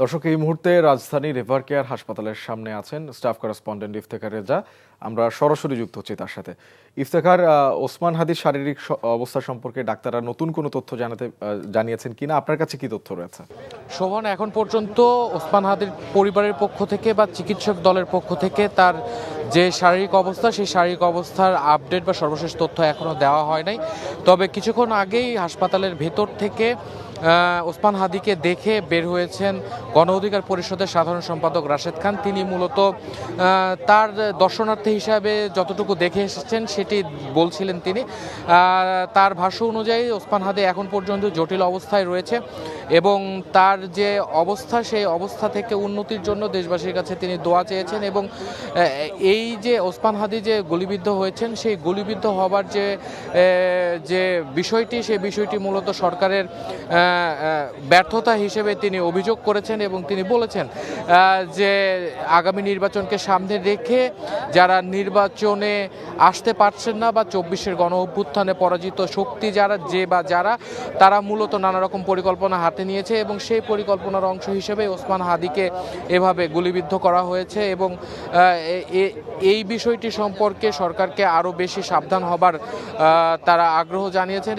দর্শক, এই মুহূর্তে রাজধানী রিভার কেয়ার হাসপাতালের সামনে আছেন স্টাফ করেসপন্ডেন্ট ইফতেখার রেজা। আমরা সরাসরি যুক্ত হচ্ছি তার সাথে। ইফতেখার, ওসমান হাদির শারীরিক অবস্থা সম্পর্কে ডাক্তাররা নতুন কোনো তথ্য জানিয়েছেন কিনা? আপনার কাছে কি তথ্য রয়েছে? শোভন, এখন পর্যন্ত ওসমান হাদির পরিবারের পক্ষ থেকে বা চিকিৎসক দলের পক্ষ থেকে তার যে শারীরিক অবস্থা, সেই শারীরিক অবস্থার আপডেট বা সর্বশেষ তথ্য এখনও দেওয়া হয় নাই। তবে কিছুক্ষণ আগেই হাসপাতালের ভেতর থেকে ওসমান হাদিকে দেখে বের হয়েছেন গণ অধিকার পরিষদের সাধারণ সম্পাদক রাশেদ খান। তিনি মূলত তার দর্শনার্থী হিসাবে যতটুকু দেখে এসেছেন সেটি বলছিলেন তিনি। তার ভাষ্য অনুযায়ী ওসমান হাদি এখন পর্যন্ত জটিল অবস্থায় রয়েছে এবং তার যে অবস্থা, সেই অবস্থা থেকে উন্নতির জন্য দেশবাসীর কাছে তিনি দোয়া চেয়েছেন। এবং এই যে ওসমান হাদি যে গুলিবিদ্ধ হয়েছেন, সেই গুলিবিদ্ধ হবার যে বিষয়টি, সেই বিষয়টি মূলত সরকারের ব্যর্থতা হিসেবে তিনি অভিযোগ করেছেন এবং তিনি বলেছেন যে আগামী নির্বাচনকে সামনে রেখে যারা নির্বাচনে আসতে পারছেন না বা 24-এর গণ অভ্যুত্থানে পরাজিত শক্তি যারা তারা মূলত নানা রকম পরিকল্পনা হাতে নিয়েছে এবং সেই পরিকল্পনার অংশ হিসেবে ওসমান হাদিকে এভাবে গুলিবিদ্ধ করা হয়েছে। এবং এই বিষয়টি সম্পর্কে সরকারকে আরও বেশি সাবধান হবার তারা আগ্রহ জানিয়েছেন।